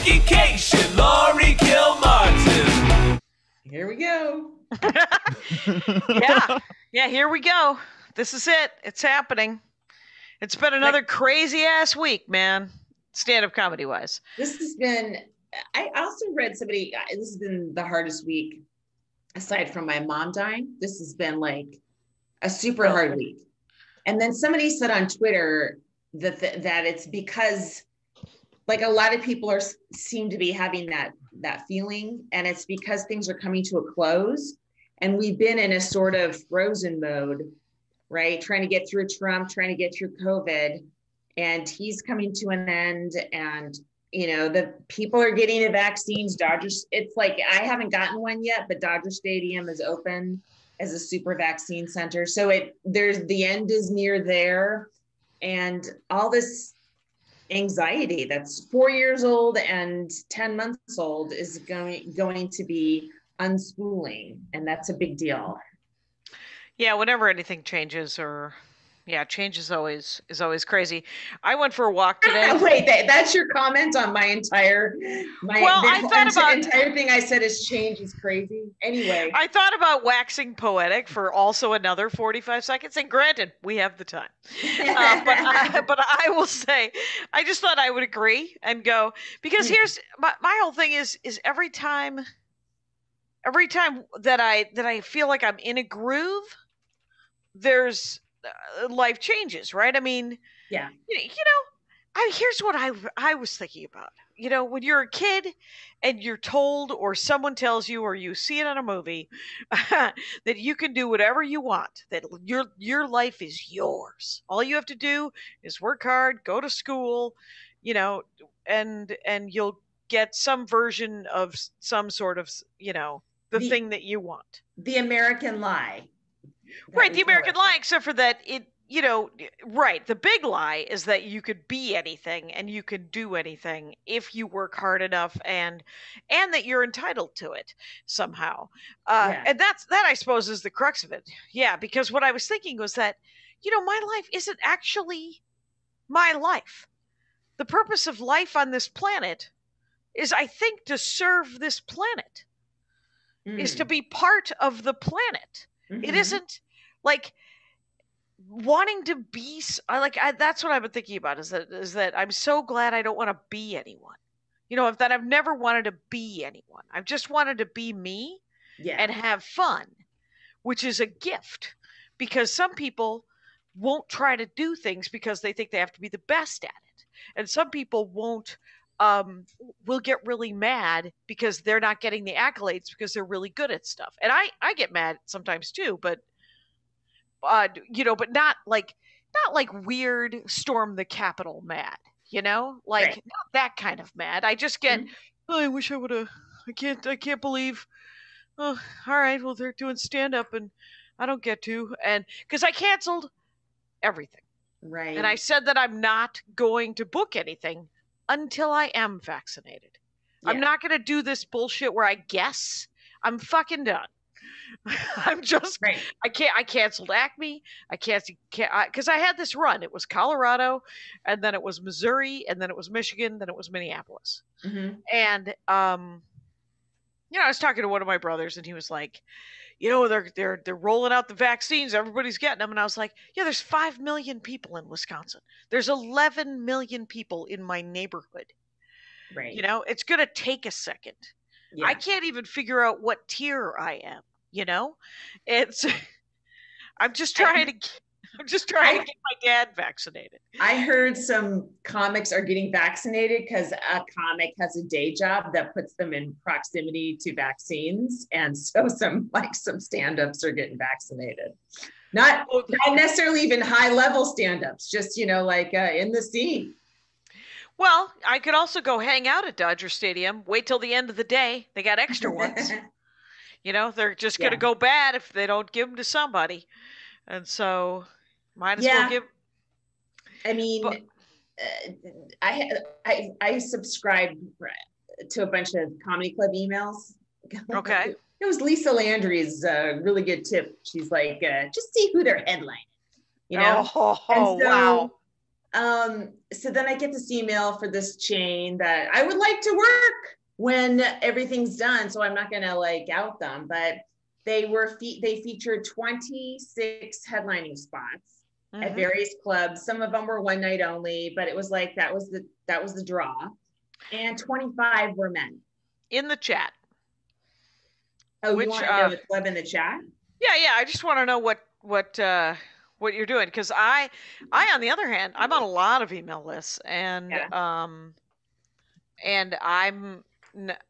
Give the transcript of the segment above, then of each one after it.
Jackie and Laurie Kilmartin. Here we go. Yeah, here we go. This is it. It's happening. It's been another crazy ass week, man. Stand-up comedy wise. This has been, I also read somebody, this has been the hardest week aside from my mom dying. This has been like a super hard week. And then somebody said on Twitter that it's because like a lot of people seem to be having that feeling, and it's because things are coming to a close and we've been in a sort of frozen mode, right? Trying to get through Trump, trying to get through COVID, and he's coming to an end. And, you know, the people are getting the vaccines. Dodgers, it's like, I haven't gotten one yet, but Dodger Stadium is open as a super vaccine center. So the end is near there. And all this anxiety that's 4 years old and 10 months old is going to be unspooling. And that's a big deal. Yeah, whenever anything changes change is always crazy. I went for a walk today. Wait, that's your comment on my entire thing I said is change is crazy. Anyway, I thought about waxing poetic for also another 45 seconds. And granted, we have the time. But I will say, I just thought I would agree and go, because here's my whole thing is every time that I feel like I'm in a groove, there's life changes, right? I mean, yeah. Here's what I was thinking about. You know, when you're a kid and you're told, or someone tells you, or you see it on a movie, that you can do whatever you want, that your life is yours. All you have to do is work hard, go to school, you know, and you'll get some version of some sort of, you know, the thing that you want. The American lie. Right, the American lie, except for that right, the big lie is that you could be anything and you can do anything if you work hard enough, and that you're entitled to it somehow. And that I suppose is the crux of it. Yeah, because what I was thinking was that, you know, my life isn't actually my life. The purpose of life on this planet is, I think, to serve this planet, is to be part of the planet. Mm-hmm. It isn't like wanting to be that's what I've been thinking about, is that I'm so glad I don't want to be anyone. You know, that I've never wanted to be anyone. I've just wanted to be me and have fun, which is a gift, because some people won't try to do things because they think they have to be the best at it. And some people will get really mad because they're not getting the accolades because they're really good at stuff. And I get mad sometimes too, but you know, but not like weird storm the Capitol mad, you know, like not that kind of mad. I just get, I wish I would have, I can't believe, oh, all right, well, they're doing stand up and I don't get to, and because I canceled everything. Right. And I said that I'm not going to book anything until I am vaccinated. Yeah. I'm not going to do this bullshit where I guess. I'm fucking done. I'm just, I canceled Acme. I can't, because I had this run. It was Colorado, and then it was Missouri, and then it was Michigan, then it was Minneapolis. Mm-hmm. And, you know, I was talking to one of my brothers, and he was like, you know, they're rolling out the vaccines. Everybody's getting them. And I was like, yeah, there's 5 million people in Wisconsin. There's 11 million people in my neighborhood. Right. You know, it's going to take a second. Yeah. I can't even figure out what tier I am. You know, I'm just trying to get my dad vaccinated. I heard some comics are getting vaccinated because a comic has a day job that puts them in proximity to vaccines. And so some stand-ups are getting vaccinated. Not necessarily even high level stand-ups, just, you know, like in the scene. Well, I could also go hang out at Dodger Stadium, wait till the end of the day. They got extra ones. You know, they're just going to go bad if they don't give them to somebody. And so might as well give. I mean, I subscribed to a bunch of comedy club emails. Okay. It was Lisa Landry's really good tip. She's like, just see who they're headlining, you know? Oh, wow. So then I get this email for this chain that I would like to work when everything's done. So I'm not going to like out them, but they featured 26 headlining spots at various clubs. Some of them were one night only, but it was like, that was the draw. And 25 were men. In the chat. Oh, you want to know the club in the chat? Yeah. I just want to know what you're doing, because I on the other hand, I'm on a lot of email lists, and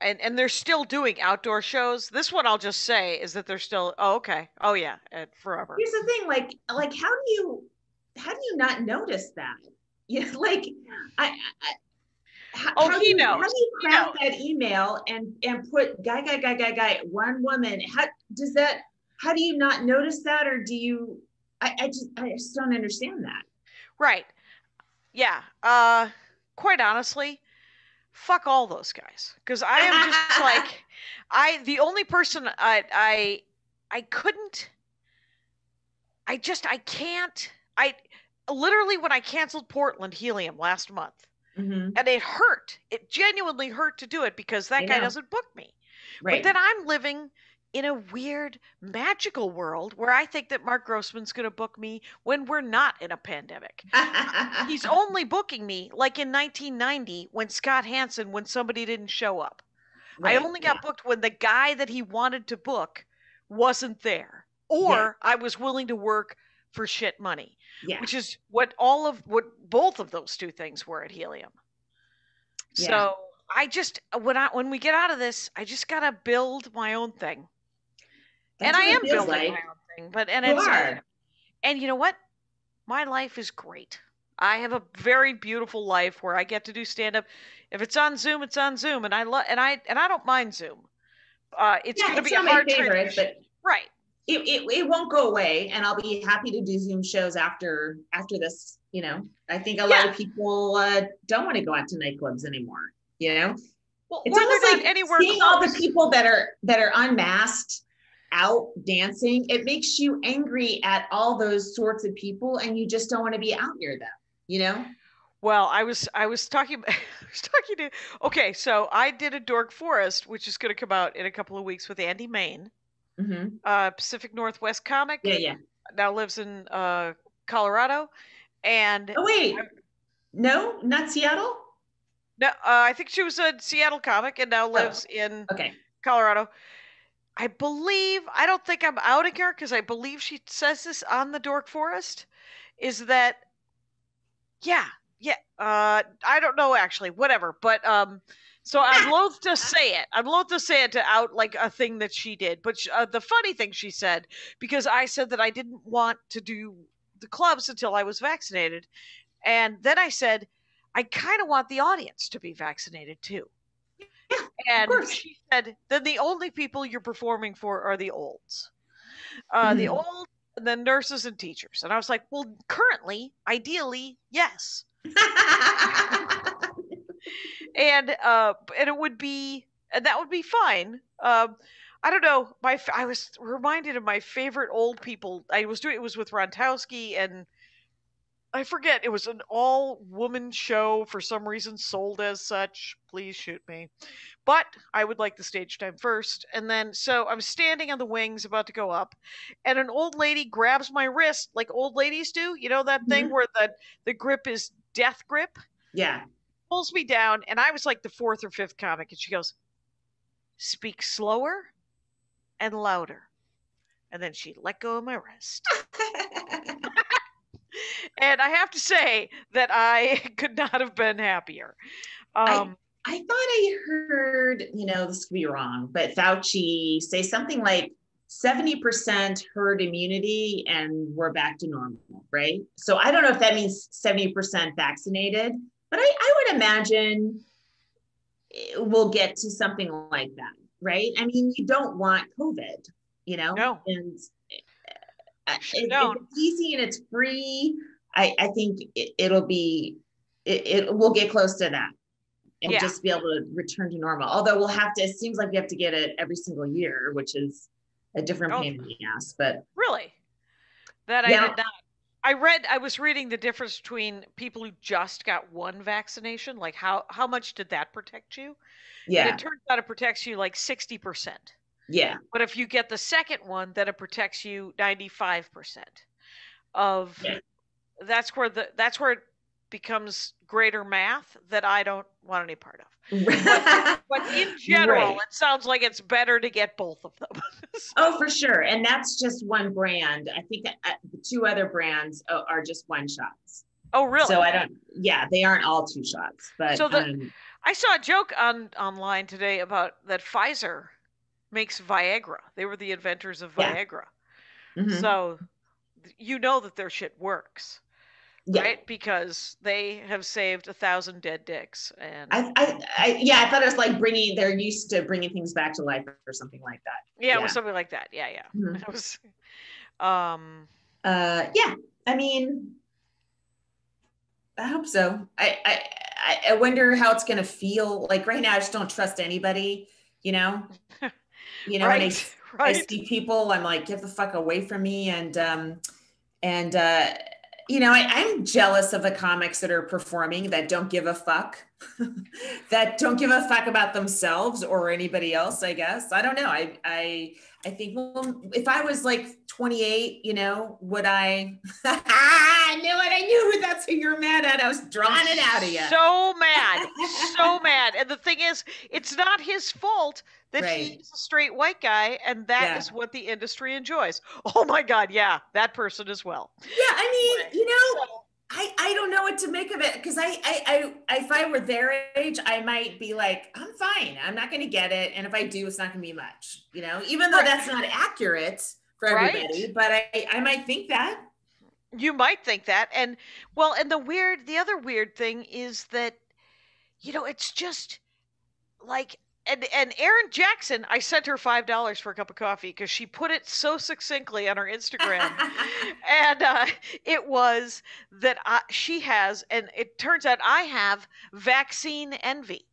and they're still doing outdoor shows. This one, I'll just say, is that they're still forever. Here's the thing, like how do you not notice that? Yeah, like how do you craft that email and put guy, one woman? How do you not notice that? Or do you, I just don't understand that. Right. Yeah. Quite honestly, fuck all those guys. Because I am just like, the only person I literally, when I canceled Portland Helium last month, and it hurt. It genuinely hurt to do it, because that guy doesn't book me. Right. But then I'm living in a weird, magical world where I think that Mark Grossman's going to book me when we're not in a pandemic. He's only booking me like in 1990 when somebody didn't show up. Right. I only got booked when the guy that he wanted to book wasn't there, or I was willing to work for shit money. Yeah. Which is what both of those two things were at Helium. Yeah. So I just, when we get out of this, I just got to build my own thing. That's and I am building my own thing, and you know what? My life is great. I have a very beautiful life where I get to do stand up. If it's on Zoom, it's on Zoom, and I don't mind Zoom. It's going to be a hard favorite, but right. It won't go away, and I'll be happy to do Zoom shows after this. You know, I think a lot of people don't want to go out to nightclubs anymore. You know, well, it's almost like seeing all the people that are unmasked out dancing. It makes you angry at all those sorts of people, and you just don't want to be out near them. You know. Well, I was talking to. Okay, so I did a Dork Forest, which is going to come out in a couple of weeks with Andy Main. Pacific Northwest comic. Yeah. Now lives in Colorado, and no, not Seattle. No, I think she was a Seattle comic and now lives in Colorado. I don't think I'm outing her, because I believe she says this on the Dork Forest. Is that I don't know actually, whatever, but so I'm loath to say it. I'm loath to say it to out like a thing that she did. But the funny thing she said, because I said that I didn't want to do the clubs until I was vaccinated. And then I said, I kind of want the audience to be vaccinated too. Yeah, and she said, then the only people you're performing for are the olds. The old, and then nurses and teachers. And I was like, well, currently, ideally, yes. And it would be, and that would be fine. I don't know. I was reminded of my favorite old people. It was with Rontowski, and I forget. It was an all-woman show for some reason, sold as such. Please shoot me. But I would like the stage time first. And then, so I'm standing on the wings about to go up, and an old lady grabs my wrist like old ladies do. You know that thing where the grip is death grip? Yeah. Pulls me down, and I was like the fourth or fifth comic, and she goes, speak slower and louder. And then she let go of my wrist. And I have to say that I could not have been happier. I thought I heard, this could be wrong, but Fauci say something like 70% herd immunity and we're back to normal, right? So I don't know if that means 70% vaccinated, but I would imagine we'll get to something like that, right? I mean, you don't want COVID, No. And if it's easy and it's free, I think it'll be, we'll get close to that and just be able to return to normal. Although it seems like we have to get it every single year, which is a different pain in the ass, but. Really? That I did not. I was reading the difference between people who just got one vaccination, like how much did that protect you? And it turns out it protects you like 60%. Yeah. But if you get the second one, then it protects you 95% of that's where it becomes greater math that I don't want any part of. But in general, it sounds like it's better to get both of them. So. Oh, for sure. And that's just one brand. I think the 2 other brands are just 1 shots. Oh, really? So they aren't all 2 shots. But so I saw a joke online today about that Pfizer makes Viagra. They were the inventors of Viagra. Mm-hmm. So you know that their shit works. Right, because they have saved 1,000 dead dicks, and I thought it was like they're used to bringing things back to life or something like that. Yeah, it was something like that. Yeah. Mm-hmm. It was, I mean, I hope so. I wonder how it's gonna feel. Like right now, I just don't trust anybody. You know, right. When I see people, I'm like, get the fuck away from me, and I'm jealous of the comics that are performing that don't give a fuck, that don't give a fuck about themselves or anybody else, I guess. I don't know. I think, well, if I was like 28, would I? I knew it. I knew that's who you're mad at. I was drawing it out of you. So mad. And the thing is, it's not his fault that he's a straight white guy, and that is what the industry enjoys. Oh my God, yeah, that person as well. Yeah, I mean, I don't know what to make of it, because I if I were their age, I might be like, I'm fine. I'm not going to get it, and if I do, it's not going to be much. Even though that's not accurate for everybody, but I might think that. You might think that, and the other weird thing is that, it's just like. And Erin Jackson, I sent her $5 for a cup of coffee because she put it so succinctly on her Instagram. And it was that she has, and it turns out I have vaccine envy.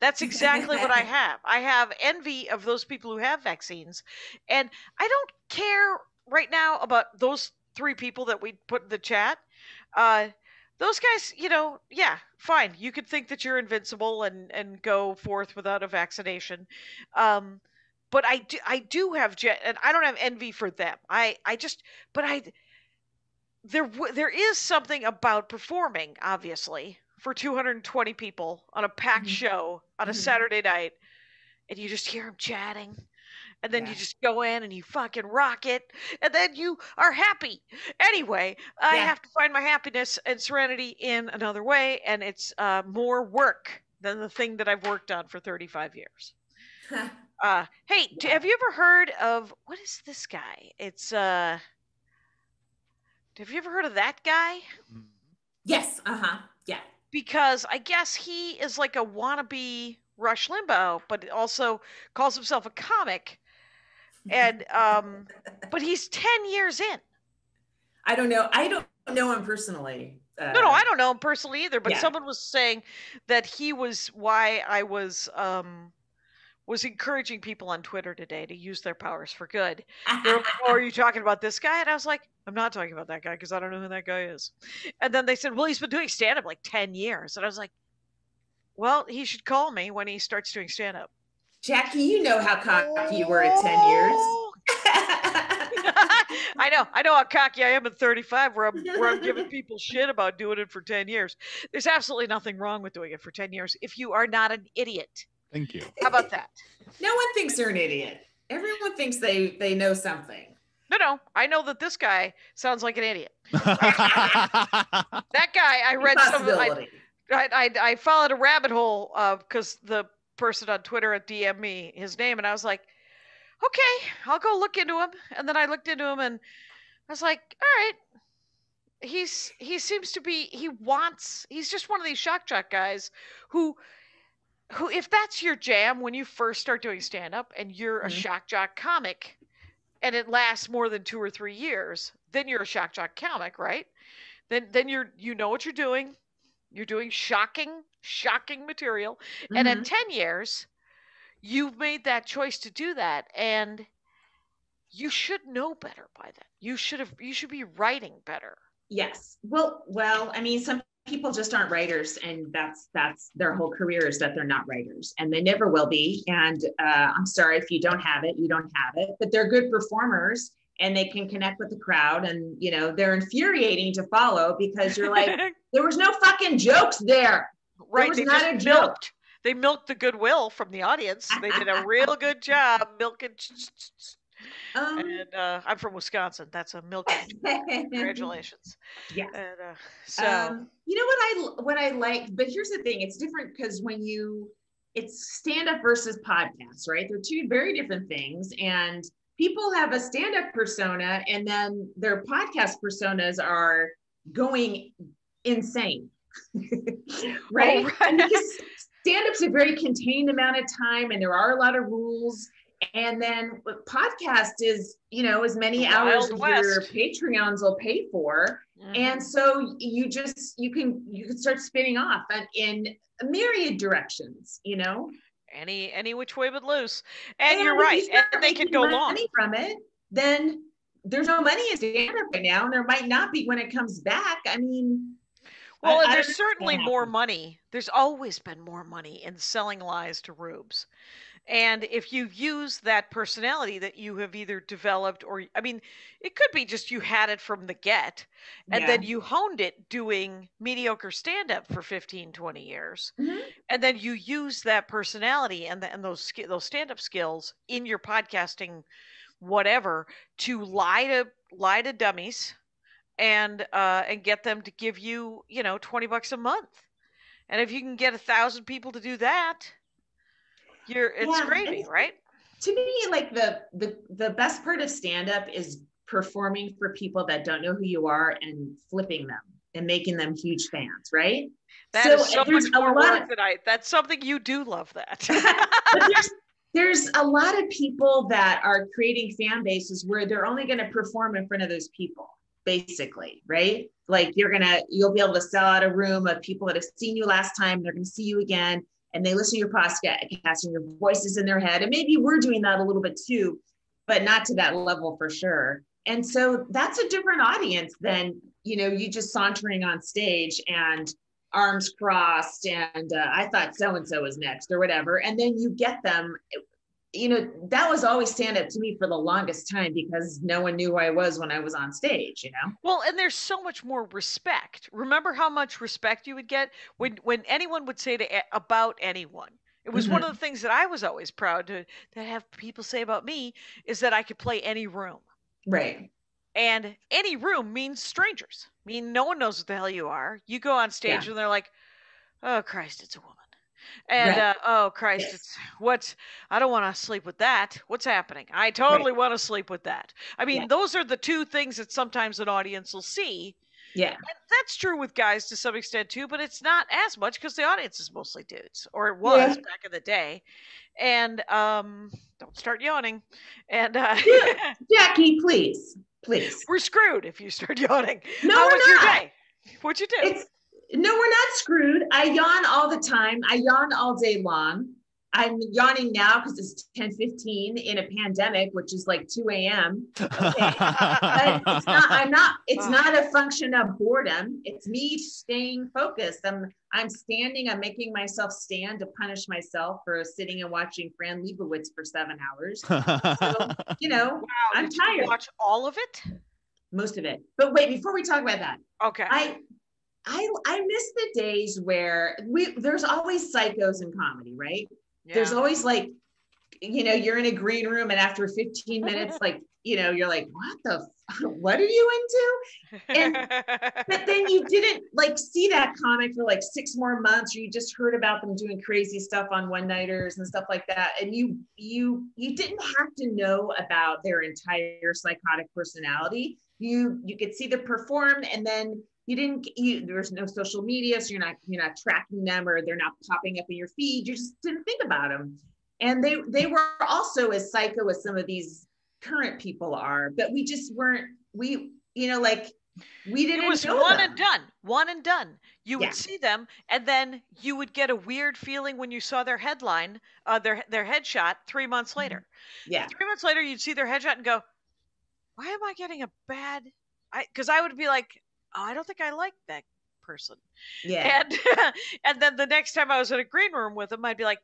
That's exactly what I have. I have envy of those people who have vaccines. And I don't care right now about those 3 people that we put in the chat. Those guys, fine. You could think that you're invincible and go forth without a vaccination. But I do have, and I don't have envy for them. There is something about performing, obviously, for 220 people on a packed show on a Saturday night, and you just hear them chatting. And then you just go in and you fucking rock it. And then you are happy. Anyway, I have to find my happiness and serenity in another way. And it's more work than the thing that I've worked on for 35 years. Hey, have you ever heard of, what is this guy? It's, have you ever heard of that guy? Yes. Yeah. Because I guess he is like a wannabe Rush Limbaugh, but also calls himself a comic. And but he's 10 years in. I don't know him personally. No, I don't know him personally either, but someone was saying that he was why I was encouraging people on Twitter today to use their powers for good. They were like, "Oh, are you talking about this guy?" And I was like, "I'm not talking about that guy because I don't know who that guy is." And then they said, "Well, he's been doing stand-up like 10 years." And I was like, "Well, he should call me when he starts doing stand-up." Jackie, you know how cocky you were at 10 years. I know how cocky I am at 35, where I'm giving people shit about doing it for 10 years. There's absolutely nothing wrong with doing it for 10 years if you are not an idiot. Thank you. How about that? No one thinks they're an idiot. Everyone thinks they know something. No. I know that this guy sounds like an idiot. That guy, I read some of it. I followed a rabbit hole because the person on Twitter had DM'd me his name, and I was like, okay, I'll go look into him. And then I looked into him, and I was like, all right, he seems to be, he's just one of these shock jock guys who if that's your jam when you first start doing stand-up and you're a shock jock comic and it lasts more than 2 or 3 years, then you're a shock jock comic, right? Then you know what you're doing. You're doing shocking material. And in 10 years, you've made that choice to do that. And you should know better by then. You should be writing better Yes. Well, I mean, some people just aren't writers, and that's their whole career is that they're not writers, and they never will be. And I'm sorry if you don't have it, you don't have it. But they're good performers, and they can connect with the crowd, and they're infuriating to follow because you're like, there was no fucking jokes there. Right? There was They not just a joke. They milked the goodwill from the audience. They did a real good job milking. And I'm from Wisconsin. That's a milking. Congratulations. Yes. And, so you know what I like, but here's the thing: it's different because it's stand-up versus podcast, right? They're two very different things, and people have a stand-up persona, and then their podcast personas are going insane, right? Oh, right. Because stand-up's a very contained amount of time, and there are a lot of rules. And then podcast is, as many hours as your Patreons will pay for. Mm-hmm. And so you can start spinning off in a myriad directions, Any which way but loose. And you're right. And they can go long from it. Then there's no money in stand-up right now, and there might not be when it comes back. I mean, well, and there's certainly more money. There's always been more money in selling lies to rubes. And if you use that personality that you have either developed or, I mean, it could be just you had it from the get, and then you honed it doing mediocre stand-up for 15, 20 years. Mm-hmm. And then you use that personality and those stand-up skills in your podcasting, whatever, to lie to dummies and get them to give you, $20 a month. And if you can get 1,000 people to do that, it's gravy, right? To me, like the best part of stand-up is performing for people that don't know who you are and flipping them and making them huge fans, right? That is so much more work that's something you do love that. But there's a lot of people that are creating fan bases where they're only going to perform in front of those people, basically, right? Like you'll be able to sell out a room of people that have seen you last time. They're going to see you again. And they listen to your podcast and your voice is in their head. And maybe we're doing that a little bit too, but not to that level for sure. And so that's a different audience than, you just sauntering on stage and arms crossed. And I thought so-and-so was next or whatever. And then you get them, that was always stand up to me for the longest time because no one knew who I was when I was on stage, Well, and there's so much more respect. Remember how much respect you would get when anyone would say about anyone. It was one of the things that I was always proud to have people say about me is that I could play any room. Right. And any room means strangers. I mean, no one knows what the hell you are. You go on stage and they're like, oh, Christ, it's a woman. And, oh, Christ, I don't want to sleep with that. What's happening? I totally want to sleep with that. I mean, those are the two things that sometimes an audience will see. Yeah. And that's true with guys to some extent too, but it's not as much because the audience is mostly dudes, or it was back in the day. And, don't start yawning. And, Jackie, please. We're screwed if you start yawning. No, How we're was not. Your day? What'd you do? No, we're not screwed. I yawn all the time. I yawn all day long. I'm yawning now because it's 10:15 in a pandemic, which is like 2 a.m. Okay. But it's not a function of boredom. It's me staying focused. I'm standing, I'm making myself stand to punish myself for sitting and watching Fran Lebowitz for 7 hours. So, wow, I'm tired. You watch all of it? Most of it. But wait, before we talk about that. Okay. I miss the days where there's always psychos in comedy, right? Yeah. There's always like, you're in a green room and after 15 minutes, like, you're like, what are you into? But then you didn't like see that comic for like 6 more months, or you just heard about them doing crazy stuff on one-nighters and stuff like that. And you didn't have to know about their entire psychotic personality. You could see them perform, and then there's no social media, so you're not tracking them, or they're not popping up in your feed. You just didn't think about them. And they were also as psycho as some of these current people are, but we just weren't, we didn't. It was one and done. You would see them, and then you would get a weird feeling when you saw their headline, their headshot 3 months later. Yeah. 3 months later, you'd see their headshot and go, why am I getting a bad, because I would be like, oh, I don't think I like that person. Yeah. And and then the next time I was in a green room with him, I'd be like,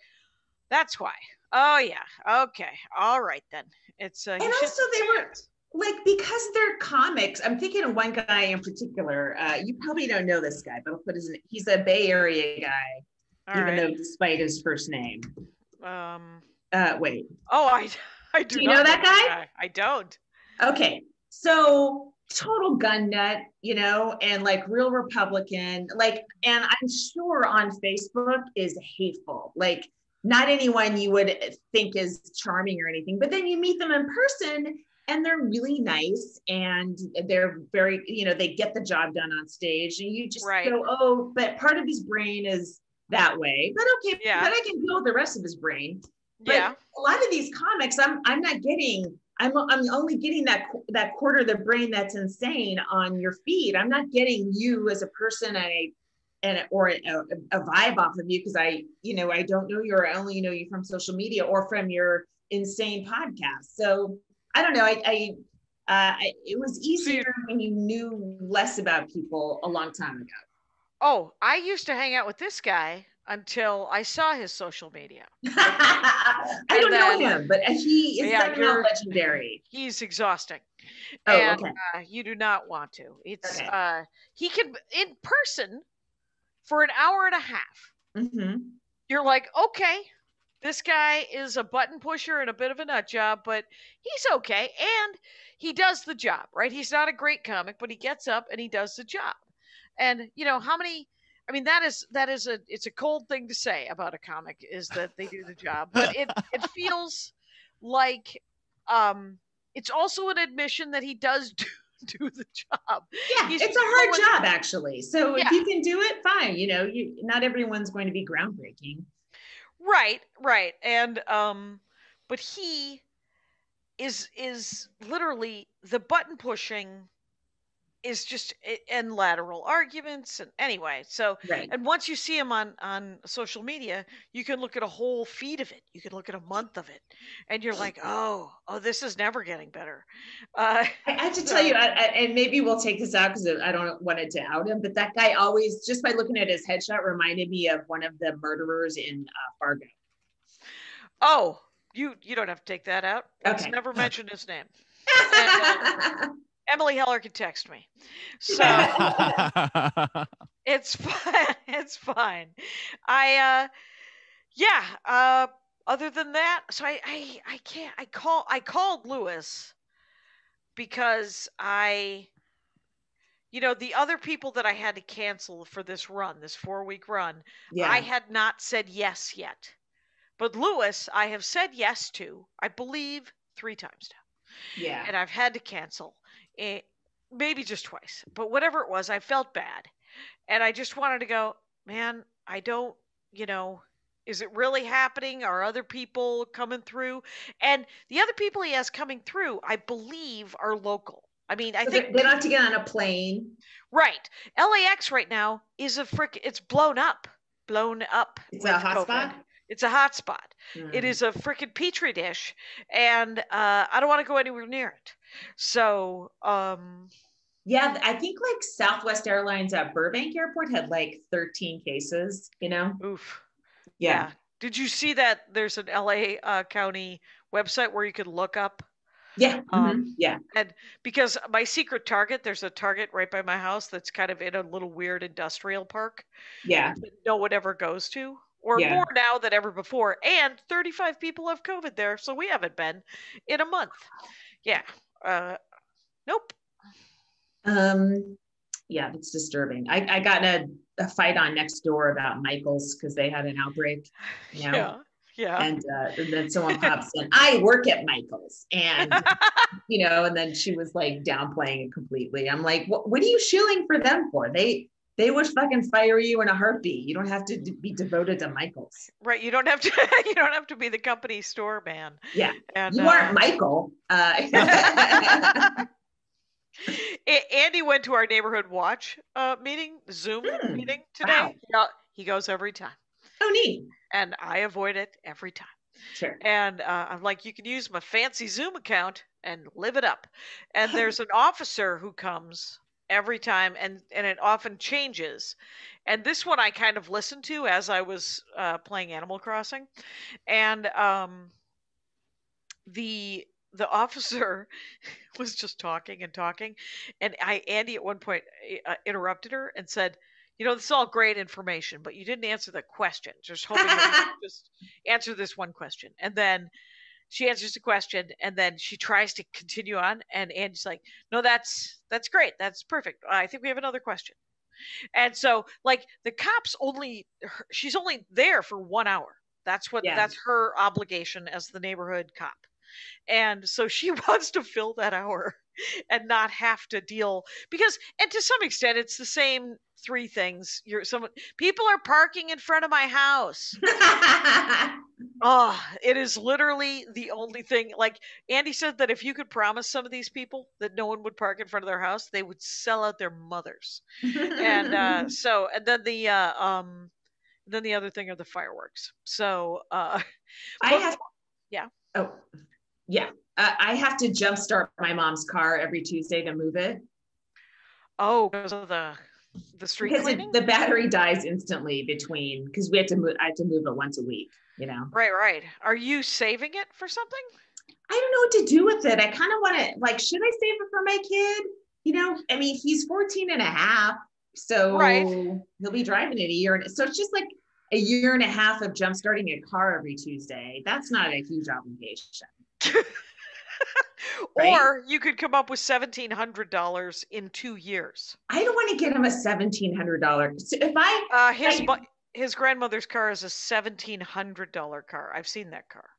that's why. Oh yeah. Okay. All right then. It's And he should. also they were like, because they're comics, I'm thinking of one guy in particular. You probably don't know this guy, but I'll put his name. He's a Bay Area guy, All even right. though despite his first name. Wait. Oh, I do you not know that guy? I don't. Okay. So total gun nut, and like real Republican, like, and I'm sure on Facebook is hateful. Like, not anyone you would think is charming or anything, but then you meet them in person and they're really nice and they're very, they get the job done on stage, and you just Right. go, oh, but part of his brain is that way. But okay, Yeah. but I can deal with the rest of his brain. But Yeah. a lot of these comics, I'm not getting. I'm only getting that quarter of the brain that's insane on your feed. I'm not getting you as a person or a vibe off of you, because I don't know you, or I only know you from social media or from your insane podcast. So I don't know. It was easier when you knew less about people a long time ago. Oh, I used to hang out with this guy until I saw his social media. I don't know him, but he is somehow legendary. He's exhausting. Oh, and, okay. You do not want to. It's okay. He can in person for an hour and a half. Mm-hmm. You're like, okay, this guy is a button pusher and a bit of a nut job, but he's okay, and he does the job, right? He's not a great comic, but he gets up and he does the job. And how many? I mean, it's a cold thing to say about a comic, is that they do the job, but it feels like it's also an admission that he does do the job. Yeah, it's a hard job, actually. So if you can do it, fine. Not everyone's going to be groundbreaking. Right. And but he is literally the button pushing is just and lateral arguments, and anyway, so right. And once you see him on social media, you can look at a whole feed of it, you can look at a month of it, and you're like, oh, this is never getting better. I have to tell you, and maybe we'll take this out because I don't want it to out him, but that guy always, just by looking at his headshot, reminded me of one of the murderers in Fargo. Oh, you don't have to take that out. Let's okay. Never mention his name. And, Emily Heller could text me. So it's fine. It's fine. Other than that, so I can't. I called Lewis because the other people that I had to cancel for this 4-week run, I had not said yes yet. But Lewis, I have said yes to, I believe, 3 times now. Yeah. And I've had to cancel. Maybe just twice, but whatever it was, I felt bad, and I just wanted to go, man, I don't, is it really happening? Are other people coming through? And the other people he has coming through, I believe, are local. I mean, I think they don't have to get on a plane. Right. LAX right now is it's blown up. It's a hotspot. It's a hotspot. It is a freaking petri dish, and I don't want to go anywhere near it. So, yeah, I think like Southwest Airlines at Burbank Airport had like 13 cases, Oof. Yeah. Did you see that there's an LA County website where you could look up? Yeah. Yeah. And because my secret Target, there's a Target right by my house that's kind of in a little weird industrial park. Yeah. That no one ever goes to. Or more now than ever before. And 35 people have COVID there, so we haven't been in a month. Yeah. Nope. Yeah, that's disturbing. I got in a fight on Nextdoor about Michael's because they had an outbreak. Yeah. And then someone pops in, I work at Michael's, and and then she was like downplaying it completely. I'm like, what are you shilling for them for? They would fucking fire you in a heartbeat. You don't have to be devoted to Michael's. Right. You don't have to. You don't have to be the company store man. Yeah. And you aren't Michael. Andy went to our neighborhood watch Zoom meeting today. Wow. He goes every time. Oh, neat. And I avoid it every time. Sure. And I'm like, you can use my fancy Zoom account and live it up. And there's an officer who comes every time, and it often changes. And this one I kind of listened to as I was playing Animal Crossing, and the officer was just talking and talking, and Andy at one point interrupted her and said, this is all great information, but you didn't answer the question. Just hoping that you just answer this one question. And then she answers the question, and then she tries to continue on, and Andy's like, no, that's great, that's perfect, I think we have another question. And so, like, the cops she's only there for 1 hour. That's her obligation as the neighborhood cop. And so she wants to fill that hour and not have to deal, and to some extent it's the same three things. People are parking in front of my house. It is literally the only thing. Like, Andy said that if you could promise some of these people that no one would park in front of their house, they would sell out their mothers. And then the other thing are the fireworks. So yeah. Oh, yeah. I have to jumpstart my mom's car every Tuesday to move it. Oh, because of the street cleaning? The battery dies instantly because we have to move. I have to move it once a week. Right. Are you saving it for something? I don't know what to do with it. I kind of want to, like, should I save it for my kid? I mean, he's 14 and a half, so he'll be driving it a year. So it's just like a year and a half of jump starting a car every Tuesday. That's not a huge obligation. Right? Or you could come up with $1,700 in 2 years. I don't want to get him a $1,700. So if his grandmother's car is a $1,700 car. I've seen that car.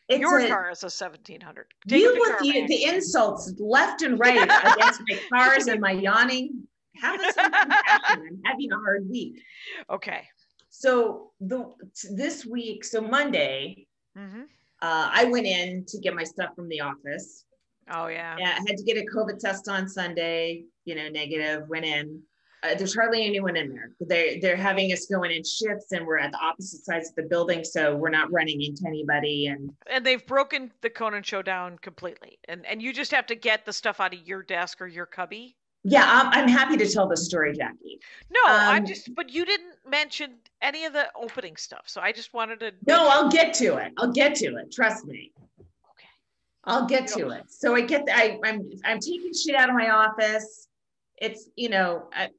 Your car is a $1,700. You with the insults left and right against my cars and my yawning. Have some compassion. I'm having a hard week. Okay. So this week, so Monday, I went in to get my stuff from the office. Oh yeah. I had to get a COVID test on Sunday. Negative. Went in. There's hardly anyone in there. They're having us going in shifts, and we're at the opposite sides of the building, so we're not running into anybody. And they've broken the Conan show down completely, and you just have to get the stuff out of your desk or your cubby. Yeah, I'm happy to tell the story, Jackie. No, but you didn't mention any of the opening stuff, so I just wanted to. No, I'll get to it. Trust me. Okay. I'll get to it. So I'm taking shit out of my office. It's,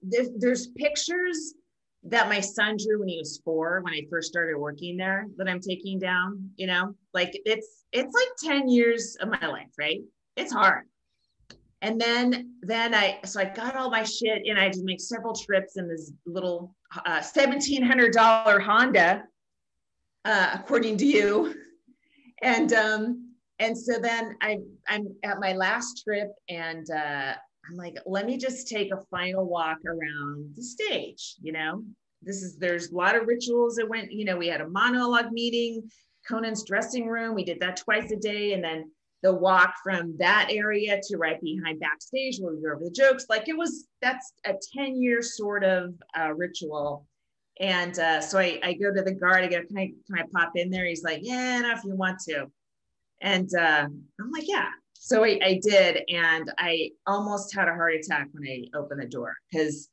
there's pictures that my son drew when he was 4, when I first started working there, that I'm taking down, like it's like 10 years of my life, right? It's hard. And then I got all my shit, and I just make several trips in this little $1,700 Honda, according to you. And so then I'm at my last trip, and I'm like, let me just take a final walk around the stage. There's a lot of rituals that went, we had a monologue meeting, Conan's dressing room. We did that twice a day. And then the walk from that area to right behind backstage where we go over the jokes. Like that's a 10-year sort of ritual. And so I go to the guard, I go, can I pop in there? He's like, yeah, no, if you want to. And I'm like, yeah. So I did, and I almost had a heart attack when I opened the door, because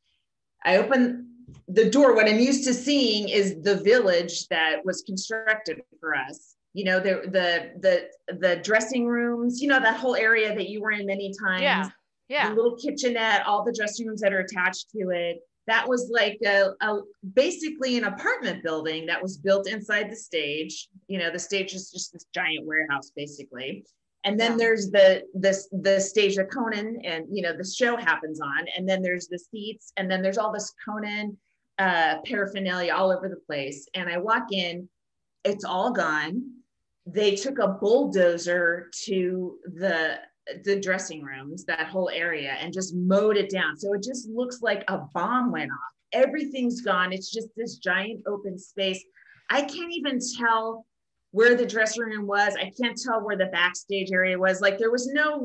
I opened the door. What I'm used to seeing is the village that was constructed for us. The dressing rooms, that whole area that you were in many times. Yeah. The little kitchenette, all the dressing rooms that are attached to it. That was like basically an apartment building that was built inside the stage. The stage is just this giant warehouse, basically. And then there's the stage that Conan and, the show happens on. And then there's the seats, and then there's all this Conan paraphernalia all over the place. And I walk in, it's all gone. They took a bulldozer to the dressing rooms, that whole area, and just mowed it down. So it just looks like a bomb went off. Everything's gone. It's just this giant open space. I can't even tell where the dressing room was. I can't tell where the backstage area was. Like there was no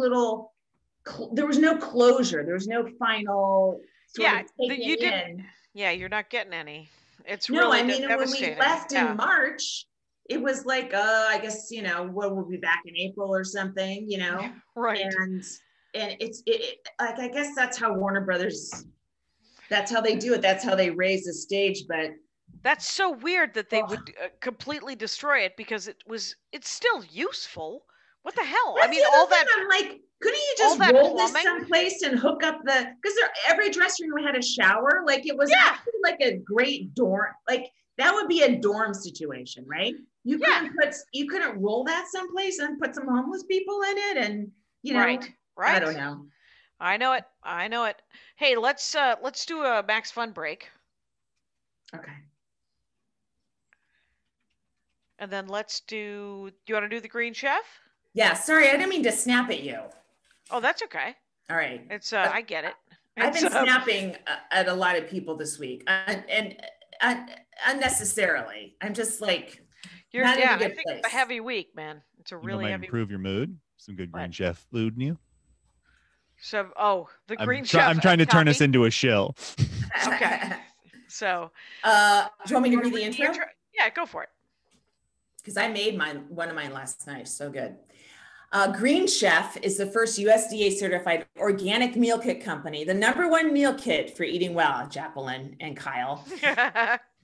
closure. There was no final sort of taking in. Yeah, you're not getting any. It's no, really I mean, when we left in March, it was like, I guess, we'll be back in April or something, Right. and like, I guess that's how Warner Brothers, that's how they do it. That's how they raise the stage. But that's so weird that they would completely destroy it, because it's still useful. What the hell? That's I mean, the all other thing. that. I'm like, couldn't you just roll this someplace and hook up because every dressing room had a shower? Like, it was actually like a great dorm. Like, that would be a dorm situation, right? You couldn't roll that someplace and put some homeless people in it, and right. I don't know. I know it. Hey, let's do a Max Fun break. Okay. And then do you want to do the Green Chef? Yeah, sorry, I didn't mean to snap at you. Oh, that's okay. All right. It's I get it. I've been snapping at a lot of people this week, and unnecessarily. I'm just like, not in a good place. It's a heavy week, man. It's a really heavy. Improve your mood. Some good Green Chef food in you. So, the Green Chef. I'm trying to turn us into a shill. Okay. So, do you want me to read the intro? Yeah, go for it. Because I made one of mine last night. So good. Green Chef is the first USDA certified organic meal kit company, the #1 meal kit for eating well, Jacqueline and Kyle.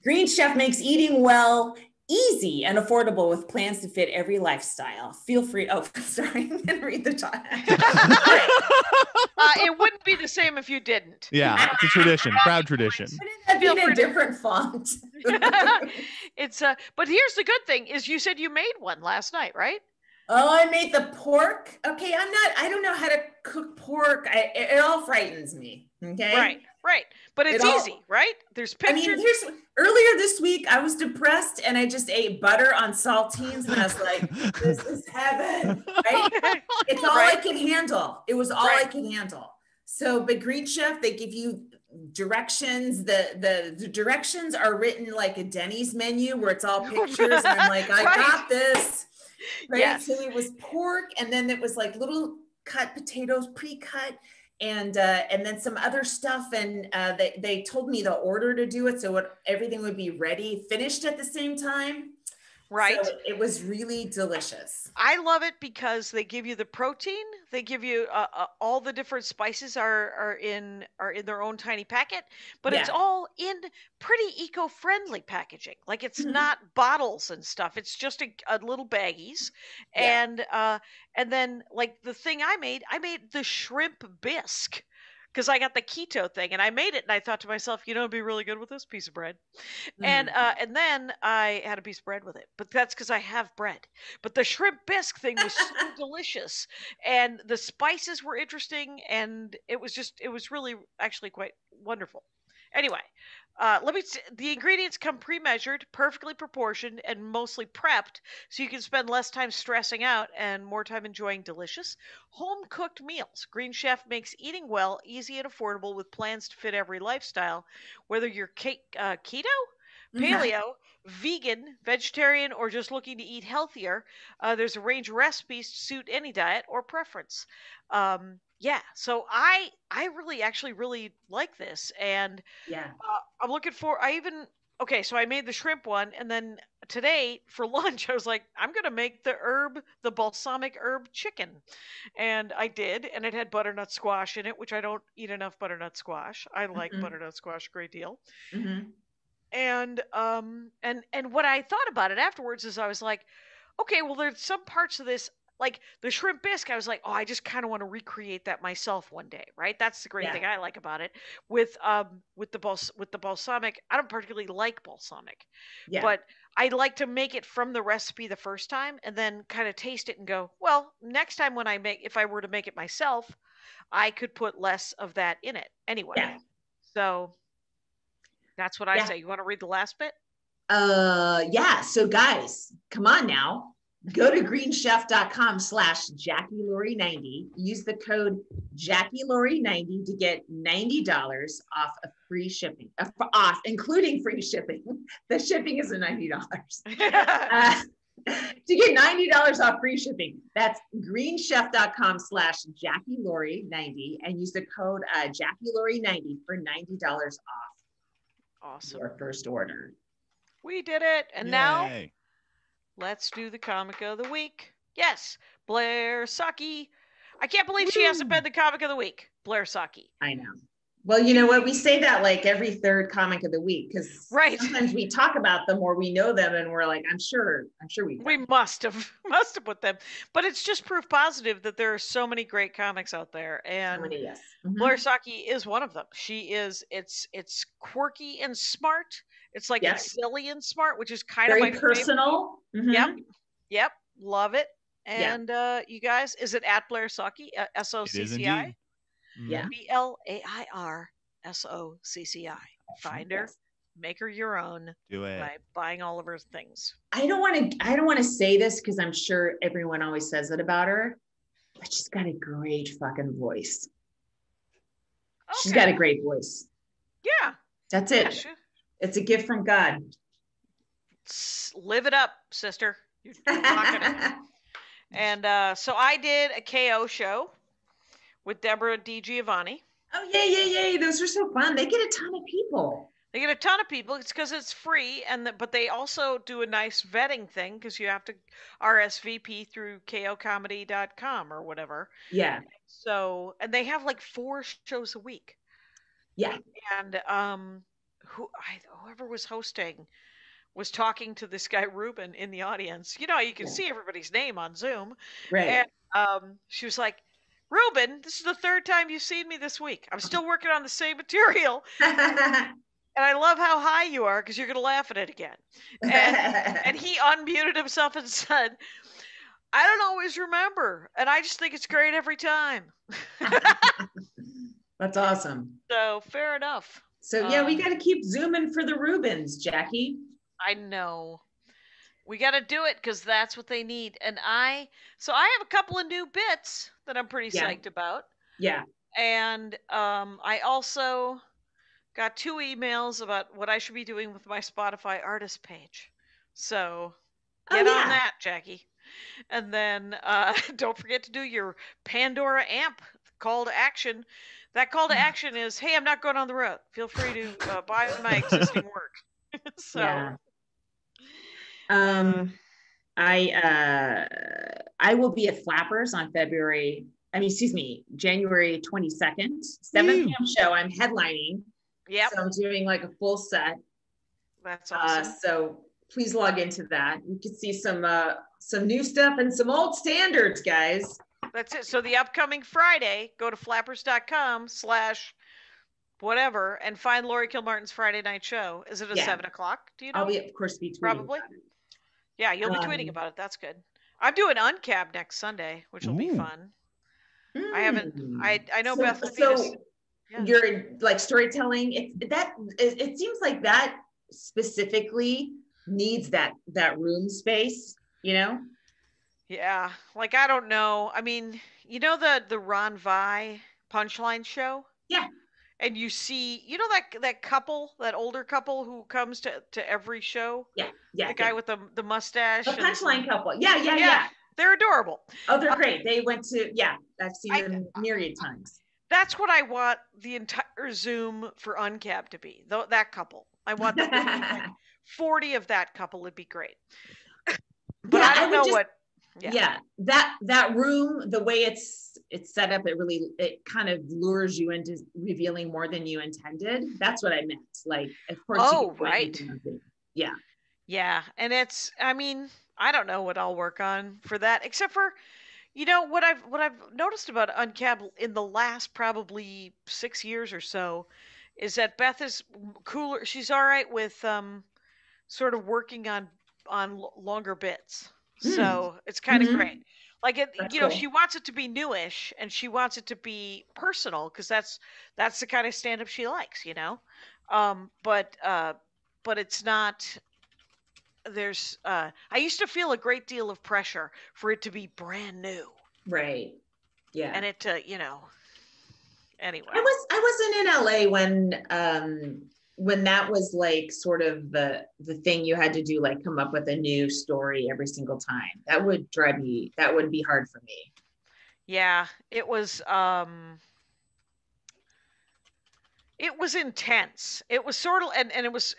Green Chef makes eating well easy and affordable with plans to fit every lifestyle. Feel free. Oh, sorry. I'm going to read the top. It wouldn't be the same if you didn't. Yeah, it's a tradition, proud tradition. Wouldn't that be in a different font? But here's the good thing is you said you made one last night, right? Oh, I made the pork. Okay, I don't know how to cook pork. It all frightens me. Okay. Right. But it's easy, right? There's pictures. I mean, earlier this week, I was depressed and I just ate butter on saltines and I was like, this is heaven, right? It's all I could handle. It was all I could handle. So, but Green Chef, they give you directions. The directions are written like a Denny's menu where it's all pictures. And I'm like, I got this. Right. Yes. So it was pork, and then it was like little cut potatoes, pre-cut, and then some other stuff. And they told me the order to do it, so everything would be ready, finished at the same time. Right. So it was really delicious. I love it because they give you the protein. They give you all the different spices are in their own tiny packet, but it's all in pretty eco-friendly packaging. Like it's not bottles and stuff. It's just a little baggies. And then like the thing I made the shrimp bisque. Because I got the keto thing and I made it and I thought to myself, it'd be really good with this piece of bread. And then I had a piece of bread with it, but that's because I have bread. But the shrimp bisque thing was so delicious and the spices were interesting and it was really actually quite wonderful. Anyway, the ingredients come pre-measured, perfectly proportioned, and mostly prepped, so you can spend less time stressing out and more time enjoying delicious, home-cooked meals. Green Chef makes eating well easy and affordable with plans to fit every lifestyle, whether you're keto, paleo, vegan, vegetarian, or just looking to eat healthier. There's a range of recipes to suit any diet or preference. So I actually really like this, and I'm looking for. So I made the shrimp one, and then today for lunch I was like, I'm gonna make the balsamic herb chicken, and I did, and it had butternut squash in it, which I don't eat enough butternut squash. I like butternut squash a great deal. And what I thought about it afterwards is I was like, okay, well there's some parts of this. Like the shrimp bisque, I was like, oh, I just kind of want to recreate that myself one day, right? That's the great thing I like about it. With the balsamic, I don't particularly like balsamic, but I like to make it from the recipe the first time and then kind of taste it and go, well, next time if I were to make it myself, I could put less of that in it anyway. Yeah. So that's what I say. You want to read the last bit? So guys, come on now. Go to greenchef.com/JackieLaurie90. Use the code JackieLaurie90 to get $90 off of free shipping, including free shipping. The shipping is $90. To get $90 off free shipping, that's greenchef.com/JackieLaurie90 and use the code JackieLaurie90 for $90 off. Awesome. Your first order. We did it. And now let's do the comic of the week. Yes, Blair, Socci. I can't believe she hasn't been the comic of the week, Blair Socci. I know. Well, you know what? We say that like every third comic of the week because sometimes we talk about them or we know them and we're like, I'm sure we must have put them. But it's just proof positive that there are so many great comics out there. And so many, yes. Blair Socci is one of them. She is it's quirky and smart. It's like it's silly and smart, which is kind of my personal. Yep. Love it. And you guys, is it at Blair Socci? SOCCI? Yeah. BLAIRSOCCI. Find her, make her your own. Do it by buying all of her things. I don't want to say this because I'm sure everyone always says it about her, but she's got a great fucking voice. Okay. She's got a great voice. Yeah. That's it. It's a gift from God. Live it up, sister. You're rocking it. And so I did a KO show with Deborah DiGiovanni. Oh, yay. Those are so fun. They get a ton of people. It's because it's free, but they also do a nice vetting thing because you have to RSVP through kocomedy.com or whatever. Yeah. So, and they have like 4 shows a week. Yeah. And whoever was hosting was talking to this guy Ruben in the audience. You know, you can see everybody's name on Zoom. Right. And she was like, Ruben, this is the 3rd time you've seen me this week. I'm still working on the same material. And I love how high you are because you're going to laugh at it again. And he unmuted himself and said, I don't always remember. And I just think it's great every time. That's awesome. So fair enough. So yeah, we got to keep zooming for the Rubens, Jackie. I know. We got to do it because that's what they need. And I have a couple of new bits that I'm pretty psyched about. Yeah. And I also got 2 emails about what I should be doing with my Spotify artist page. So get on that, Jackie. And then don't forget to do your Pandora AMP call to action. That call to action is, hey, I'm not going on the road. Feel free to buy my existing work. So. Yeah. I will be at Flappers on January 22nd, 7 p.m. show. I'm headlining. Yep. So I'm doing like a full set. That's awesome. So please log into that. You can see some new stuff and some old standards, guys. That's it. So the upcoming Friday, go to flappers.com/whatever and find Laurie Kilmartin's Friday night show. Is it 7 o'clock? Do you know? I'll be, of course, tweeting probably. Yeah, you'll be tweeting about it. That's good. I'm doing Uncab next Sunday, which will be fun. I know Beth. You're like storytelling. It seems like that specifically needs that room space, you know? Yeah, like I don't know. I mean, you know the Ron Vai Punchline show? Yeah. And you see, you know that couple, that older couple who comes to every show? Yeah. The guy with the mustache. The Punchline couple. Yeah. They're adorable. Oh, they're great. They went to, I've seen them myriad times. That's what I want the entire Zoom for Uncab to be. That couple. I want 40 of that couple would be great. But I don't know what. Yeah. That room, the way it's set up, it kind of lures you into revealing more than you intended. That's what I meant. Like, of course. Oh, right. Yeah. Yeah. And I don't know what I'll work on for that, except for, you know, what I've noticed about Uncab in the last probably 6 years or so is that Beth is cooler. She's all right with sort of working on longer bits. So it's kind of great. Like cool. She wants it to be newish and she wants it to be personal because that's the kind of stand-up she likes, you know. But it's not. There's I used to feel a great deal of pressure for it to be brand new. Right. Yeah. And it anyway. I wasn't in LA when that was like sort of the thing you had to do, like come up with a new story every single time. That would be hard for me. Yeah, it was intense. It was sort of, and it was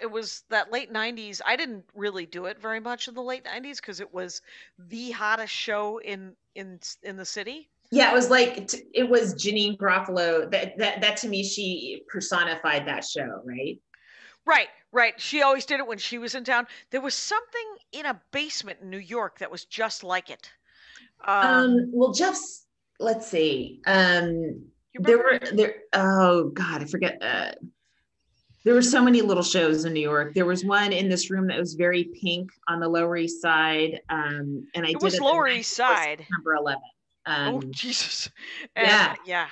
that late 90s. I didn't really do it very much in the late 90s because it was the hottest show in the city. Yeah, it was like it was Janine Garofalo. That to me, she personified that show, right? Right, right. She always did it when she was in town. There was something in a basement in New York that was just like it. Well, Jeff's. Let's see. You There remember? were there. Oh God, I forget. There were so many little shows in New York. There was one in this room that was very pink on the Lower East Side, and I It did was it the Lower night East before Side. September 11th. Oh Jesus! And Yeah. yeah,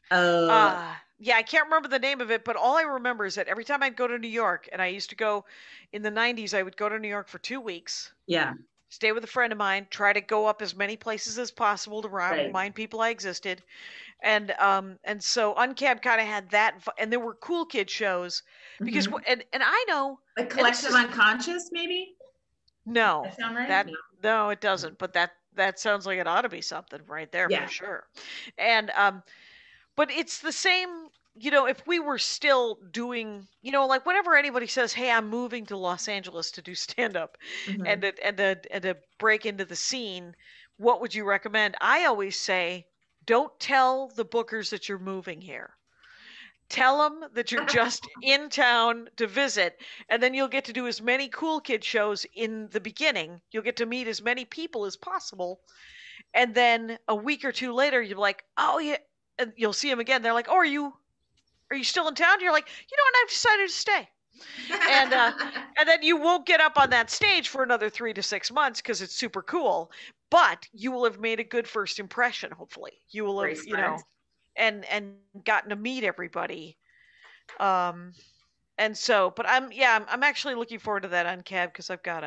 Uh, yeah, I can't remember the name of it, but all I remember is that every time I'd go to New York, and I used to go in the '90s, I would go to New York for 2 weeks, yeah. stay with a friend of mine, try to go up as many places as possible to Right. remind people I existed, and so Uncab kind of had that, and there were cool kid shows because Mhm. and I know Like and this Collective is Unconscious, maybe? no That sound right? that No. no it doesn't, but that sounds like it ought to be something right there Yeah. for sure, and but it's the same. If we were still doing, like whenever anybody says, "Hey, I'm moving to Los Angeles to do stand up," and Mhm. to break into the scene, what would you recommend? I always say, don't tell the bookers that you're moving here. Tell them that you're just in town to visit, and then you'll get to do as many cool kid shows in the beginning. You'll get to meet as many people as possible, and then a week or two later, you're like, "Oh yeah," and you'll see them again. They're like, "Oh, are you still in town?" You're like, "You know what? I've decided to stay." And and then you won't get up on that stage for another 3 to 6 months because it's super cool. But you will have made a good first impression. Hopefully, you will Very have, smart. and gotten to meet everybody. Um, and so, but I'm actually looking forward to that uncab because I got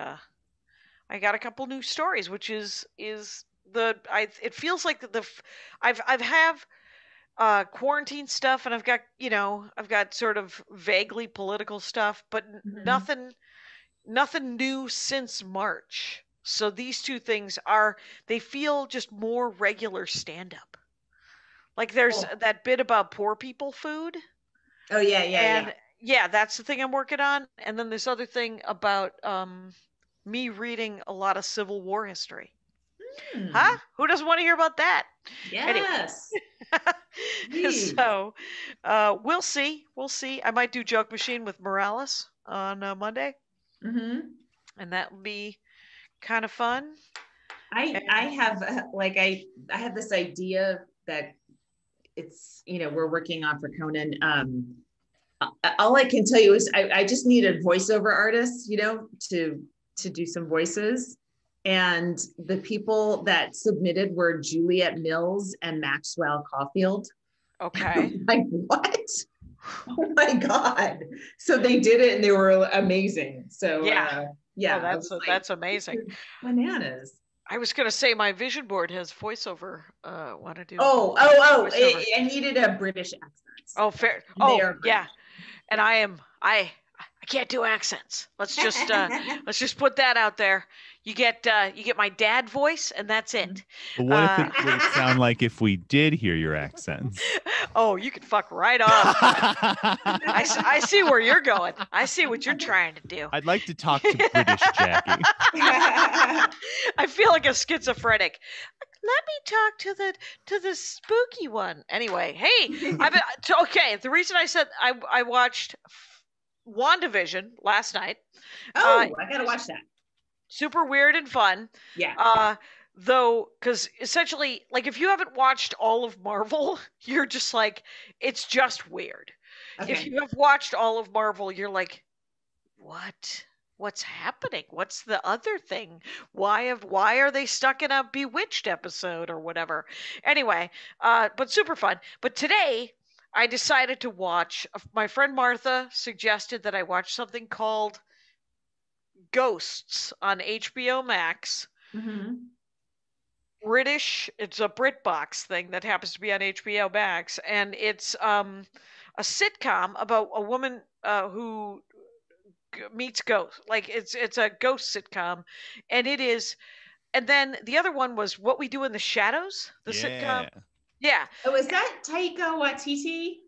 a couple new stories, which is it feels like I've have quarantine stuff, and I've got sort of vaguely political stuff, but Mhm. nothing new since March. So these two things they feel just more regular stand up. Like there's Cool. that bit about poor people food, Oh yeah, yeah, yeah. and yeah, that's the thing I'm working on. And then this other thing about me reading a lot of Civil War history. Huh? Hmm. Who doesn't want to hear about that? Anyway. Yes. Please. So we'll see. We'll see. I might do Joke Machine with Morales on Monday, Hmm. and that will be kind of fun. I have I have this idea that it's we're working on for Conan. All I can tell you is I just need a voiceover artist, to do some voices. And the people that submitted were Juliet Mills and Maxwell Caulfield. Okay. Like, what? Oh my God. So they did it and they were amazing. So Yeah. yeah, Oh, I was like, that's amazing. bananas. I was gonna say my vision board has voiceover. Want to do? Oh, voiceover. I needed a British accent. Oh, fair. And they Oh, are yeah. British. And I can't do accents. Let's just put that out there. You get my dad voice, and that's it. But what would it sound like if we did hear your accents? Oh, you can fuck right off. I see where you're going. I see what you're trying to do. I'd like to talk to British Jackie. I feel like a schizophrenic. Let me talk to the spooky one. Anyway, hey, okay. The reason I said I watched WandaVision last night. Oh, I gotta watch that. Super weird and fun. Yeah. Though, because essentially, like, if you haven't watched all of Marvel, you're just like, it's just weird. Okay. If you have watched all of Marvel, you're like, what? What's happening? What's the other thing? Why are they stuck in a Bewitched episode or whatever? Anyway, but super fun. But today I decided to watch. My friend Martha suggested that I watch something called Ghosts on HBO Max. Mm-hmm. British. It's a BritBox thing that happens to be on HBO Max, and it's a sitcom about a woman who meets ghosts. Like it's a ghost sitcom, and it is. And then the other one was What We Do in the Shadows, the sitcom. Yeah. Oh, is that Taika Waititi?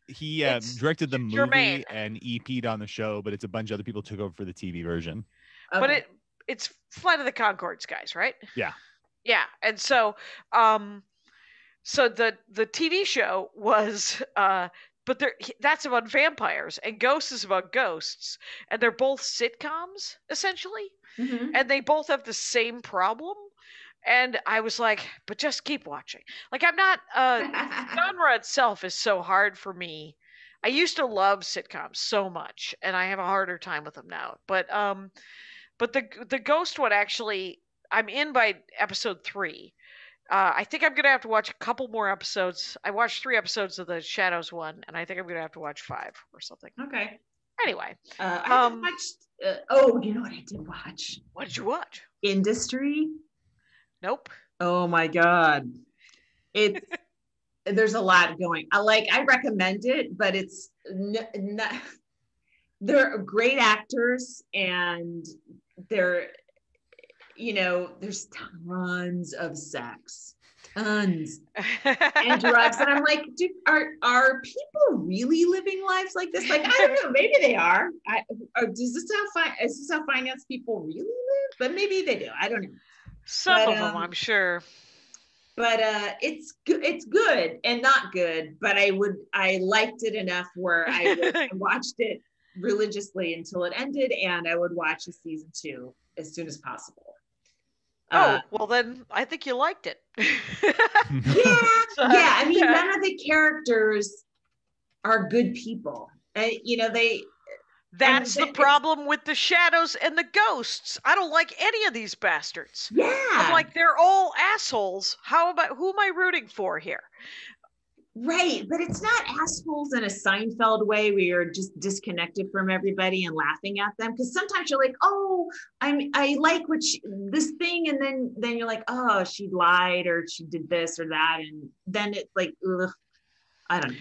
He It's directed the movie Jermaine. and EP'd on the show, but it's a bunch of other people took over for the TV version. Okay. But it's Flight of the Conchords guys, right? Yeah. Yeah. And so So the TV show was, but that's about vampires, and Ghosts is about ghosts, and they're both sitcoms essentially, and they both have the same problem. And I was like, but just keep watching. Like, I'm not, genre itself is so hard for me. I used to love sitcoms so much, and I have a harder time with them now. But the Ghost one, actually, I'm in by episode 3. I think I'm gonna have to watch a couple more episodes. I watched 3 episodes of the Shadows one, and I think I'm gonna have to watch 5 or something. Okay. Anyway, I haven't watched. Oh, you know what I did watch? What did you watch? Industry. Nope. Oh my God. It's there's a lot going. I recommend it, but it's not. They're great actors, and they're, there's tons of sex, tons, and drugs, and I'm like, dude, are people really living lives like this? Like, I don't know, maybe they are. Is this how finance people really live? But maybe they do. I don't know. Some of them, I'm sure. But it's good and not good. But I liked it enough where I watched it religiously until it ended, and I would watch a season 2 as soon as possible. Well, then I think you liked it. Yeah. I mean, none of the characters are good people. That's the problem with the Shadows and the Ghosts. I don't like any of these bastards. Yeah. I'm like, they're all assholes. Who am I rooting for here? Right, but it's not assholes in a Seinfeld way where you're just disconnected from everybody and laughing at them. Because sometimes you're like, oh, I like this thing, and then you're like, oh, she lied or she did this or that, and then it's like, ugh, I don't know.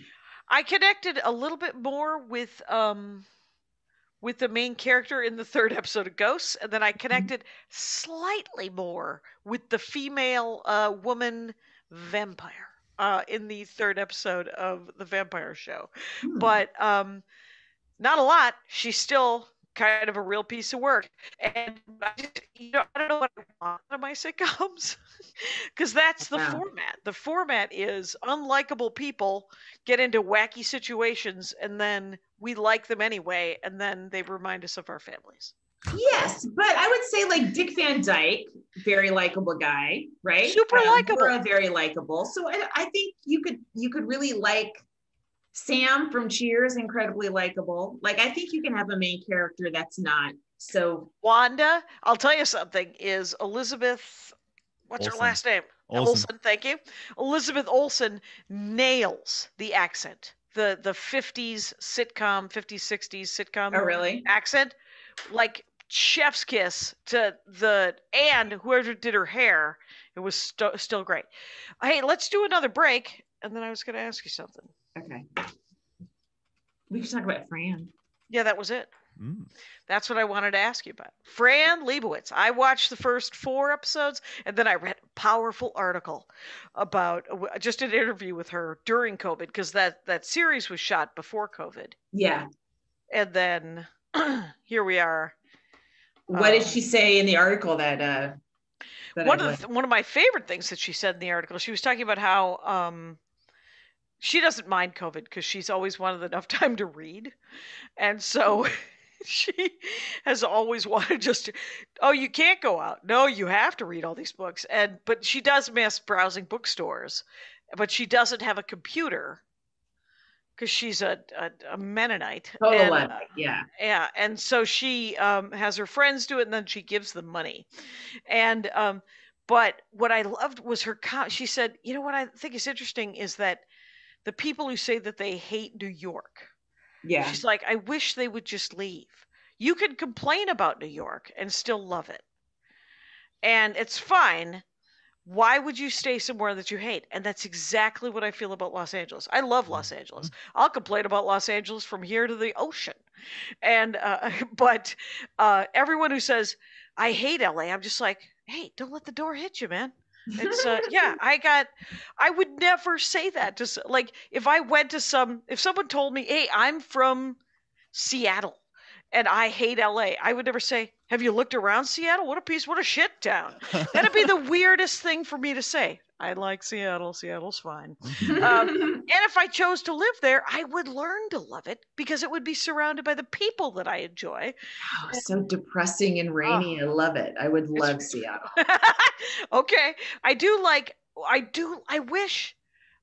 I connected a little bit more with the main character in the 3rd episode of Ghosts, and then I connected slightly more with the female woman vampire in the 3rd episode of the vampire show. But not a lot. She's still kind of a real piece of work. And I don't know what I want out of my sitcoms, because that's the format. The format is unlikable people get into wacky situations, and then we like them anyway, and then they remind us of our families. Yes, but I would say like Dick Van Dyke, very likable guy, right? Super likable. Laura, very likable. So I think you could really like Sam from Cheers, incredibly likable. Like, I think you can have a main character that's not so. Wanda, I'll tell you something, is Elizabeth, what's her last name? Olsen, thank you. Elizabeth Olsen nails the accent. The 50s sitcom, 50s, 60s sitcom accent. Like, chef's kiss to and whoever did her hair, it was still great. Hey, let's do another break, and then I was going to ask you something. Okay. We could talk about Fran. Yeah, that was it. That's what I wanted to ask you about. Fran Lebowitz. I watched the first 4 episodes, and then I read a powerful article about just an interview with her during COVID, because that series was shot before COVID. Yeah. And then here we are. What did she say in the article that one of my favorite things that she said in the article, she was talking about how she doesn't mind COVID because she's always wanted enough time to read. And so she has always wanted you can't go out. No, you have to read all these books. But she does miss browsing bookstores, but she doesn't have a computer because she's a Mennonite. Yeah. Yeah. And so she has her friends do it, and then she gives them money. And but what I loved was she said, you know what I think is interesting is that the people who say that they hate New York. Yeah. She's like, I wish they would just leave. You can complain about New York and still love it. And it's fine. Why would you stay somewhere that you hate? And that's exactly what I feel about Los Angeles. I love Los Angeles. I'll complain about Los Angeles from here to the ocean. And but everyone who says, I hate LA, I'm just like, hey, don't let the door hit you, man. It's I would never say that to, like, if someone told me, hey, I'm from Seattle and I hate LA, I would never say, have you looked around Seattle? What a shit town. That'd be the weirdest thing for me to say. I like Seattle. Seattle's fine. Mhm. And if I chose to live there, I would learn to love it because it would be surrounded by the people that I enjoy. Oh, so depressing and rainy. I love it. I would love Seattle. Okay.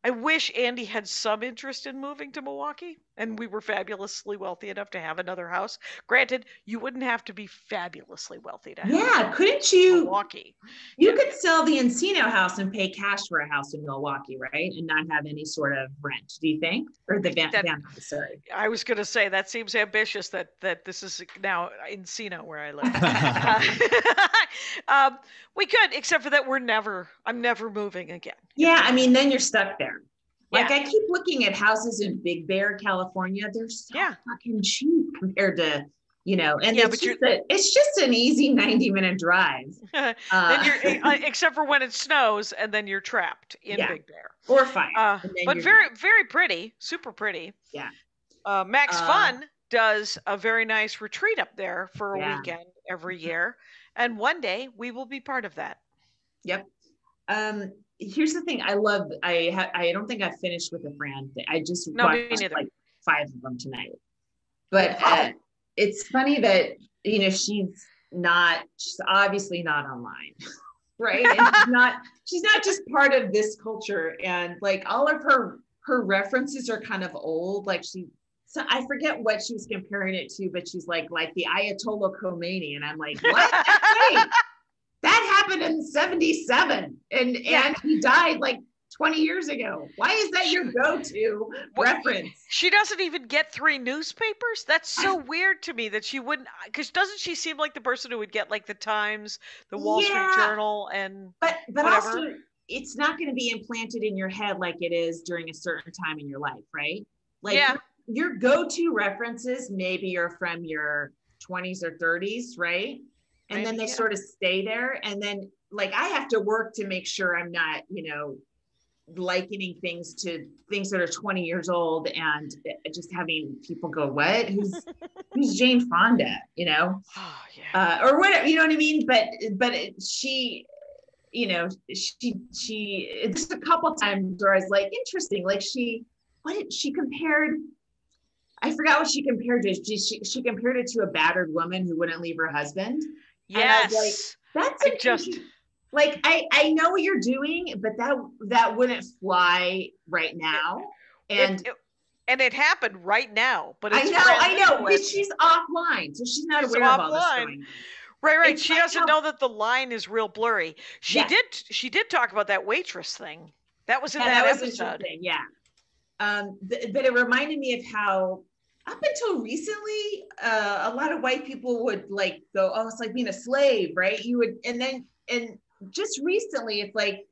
I wish Andy had some interest in moving to Milwaukee and we were fabulously wealthy enough to have another house. Granted, you wouldn't have to be fabulously wealthy to have Yeah, couldn't you? Milwaukee. You could sell the Encino house and pay cash for a house in Milwaukee, right? And not have any sort of rent, do you think? Or the van, sorry. I was going to say that seems ambitious that this is now Encino where I live. We could, except for that I'm never moving again. Yeah, I mean, then you're stuck there. Like Yeah. I keep looking at houses in Big Bear, California. They're so fucking cheap compared to, and it's just an easy 90-minute drive. Then you're except for when it snows and then you're trapped in Big Bear. Or fire. But very, very pretty, super pretty. Yeah. Max Fun does a very nice retreat up there for a weekend every year. And one day we will be part of that. Yep. Here's the thing. I don't think I finished with a Fran thing. I just watched like 5 of them tonight. But it's funny that, she's obviously not online. Right. And she's not just part of this culture. And like all of her references are kind of old. Like so I forget what she was comparing it to, but she's like the Ayatollah Khomeini. And I'm like, what? Wait, that happened in 1977 and he died like 20 years ago. Why is that your go-to reference? She doesn't even get 3 newspapers. That's so weird to me that she wouldn't, because doesn't she seem like the person who would get like the Times, the Wall Street Journal, and but whatever? Also it's not going to be implanted in your head like it is during a certain time in your life, right? Like your go-to references maybe are from your 20s or 30s, right? And then they sort of stay there. And then like I have to work to make sure I'm not, likening things to things that are 20 years old and just having people go, what? Who's Jane Fonda, or whatever, you know what I mean? But she, she just a couple times where I was like, interesting. Like she compared, I forgot what she compared to. She compared it to a battered woman who wouldn't leave her husband. Yes. And I was like, that's like, I know what you're doing, but that wouldn't fly right now. And it happened right now, but it's I know, because she's offline. So she's not aware of all this going on. Right. She doesn't know that the line is real blurry. She did talk about that waitress thing. That was in that episode. Yeah. But it reminded me of how up until recently, a lot of white people would like go, oh, it's like being a slave, right? You would, and just recently, it's like,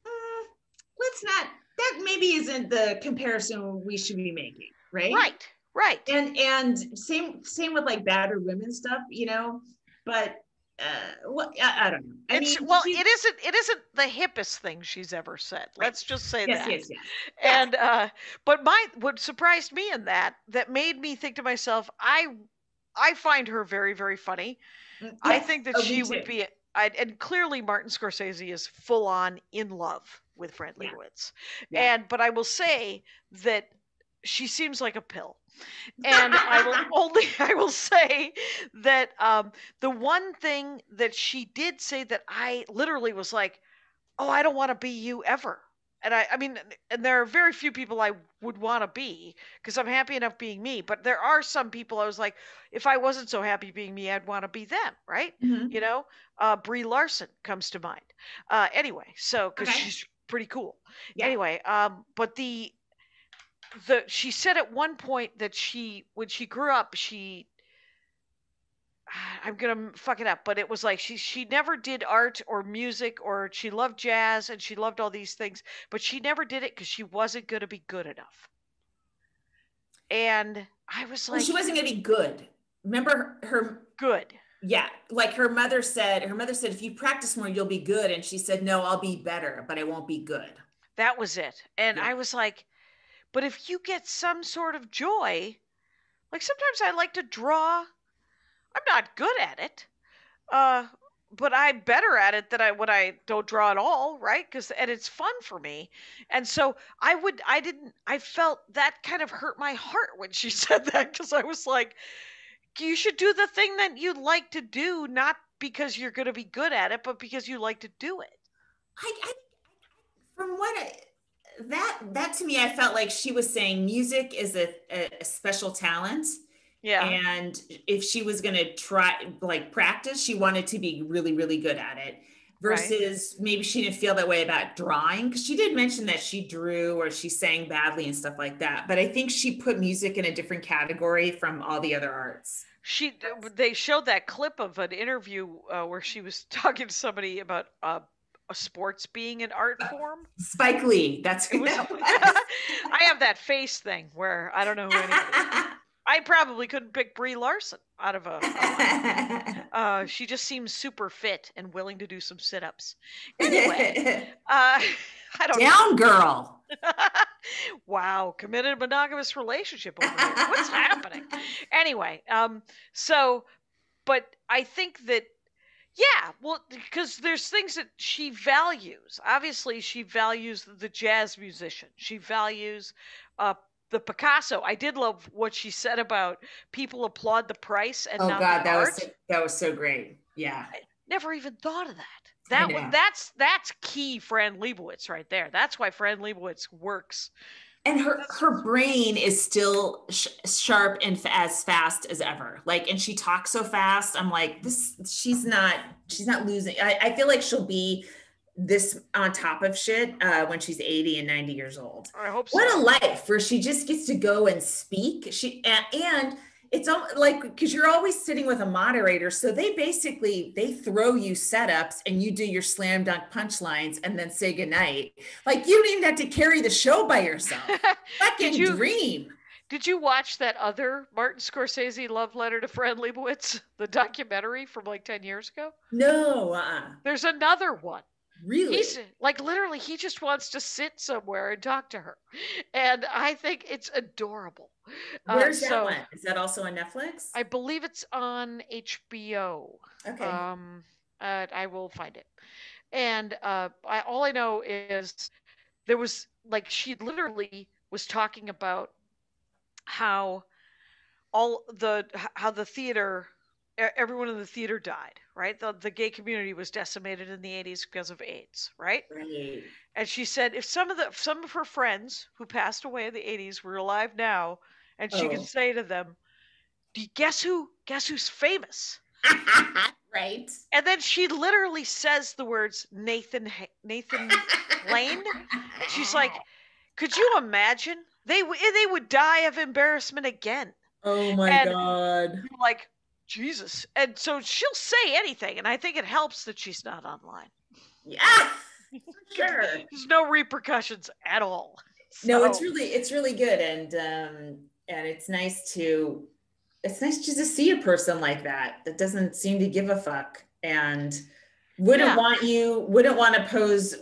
let's not, that maybe isn't the comparison we should be making, right? Right. And same with like battered women stuff, but I don't know. It isn't the hippest thing she's ever said. Right. Let's just say that. Yes. And but what surprised me in that made me think to myself, I find her very, very funny. Yes. I think that she would be. And clearly Martin Scorsese is full on in love with Fran Lebowitz. Yeah. But I will say that she seems like a pill. And I will say that the one thing that she did say that I literally was like, oh, I don't want to be you ever. And I mean, and there are very few people I would want to be because I'm happy enough being me. But there are some people I was like, if I wasn't so happy being me, I'd want to be them, right? Mm-hmm. Brie Larson comes to mind. Anyway, so because she's pretty cool. Yeah. Anyway, but she said at one point that when she grew up, I'm going to fuck it up, but it was like she never did art or music, or she loved jazz and she loved all these things, but she never did it because she wasn't going to be good enough. And I was like, she wasn't going to be good. Remember her good. Yeah. Like her mother said, if you practice more, you'll be good. And she said, no, I'll be better, but I won't be good. That was it. And I was like, but if you get some sort of joy, like sometimes I like to draw. I'm not good at it. but I'm better at it than when I don't draw at all, right? And it's fun for me. And so I felt that kind of hurt my heart when she said that, because I was like, you should do the thing that you like to do, not because you're going to be good at it, but because you like to do it. From that to me, I felt like she was saying music is a special talent. Yeah. And if she was going to try, like, practice, she wanted to be really, really good at it. Versus maybe she didn't feel that way about drawing, because she did mention that she drew or she sang badly and stuff like that. But I think she put music in a different category from all the other arts. They showed that clip of an interview where she was talking to somebody about sports being an art form. Spike Lee, that's who that was. I have that face thing where I don't know who anybody is. I probably couldn't pick Brie Larson out of a. She just seems super fit and willing to do some sit-ups. Anyway, I don't down know. Girl. Wow, committed monogamous relationship over there. What's happening? Anyway, but I think that, yeah, well, because there's things that she values. Obviously, she values the jazz musician. She values the Picasso. I did love what she said about people applaud the price and not the art. That was so great. Yeah. I never even thought of that. That's key Fran Lebowitz right there. That's why Fran Lebowitz works. And her brain is still sharp and as fast as ever. Like, and she talks so fast. I'm like, she's not losing. I feel like she'll be this on top of shit when she's 80 and 90 years old. I hope so. What a life where she just gets to go and speak. And it's like, because you're always sitting with a moderator, so they throw you setups and you do your slam dunk punchlines and then say goodnight. Like, you don't even have to carry the show by yourself. Fucking dream. Did you watch that other Martin Scorsese love letter to Fran Lebowitz, the documentary from like 10 years ago? No. There's another one. Really? He's like, literally, he just wants to sit somewhere and talk to her. And I think it's adorable. Where's that one? Is that also on Netflix? I believe it's on HBO. Okay. I will find it. And all I know is there was, like, she literally was talking about how the theater, everyone in the theater died, right? The gay community was decimated in the 80s because of AIDS, right? Right. And she said if some of her friends who passed away in the 80s were alive now, and she could say to them, guess who's famous? Right. And then she literally says the words Nathan Lane. She's like, could you imagine? They would die of embarrassment again. Oh my God. Like, Jesus. And so she'll say anything, and I think it helps that she's not online. Yeah, sure. There's no repercussions at all. No, it's really good, and it's nice just to see a person like that doesn't seem to give a fuck and wouldn't want to pose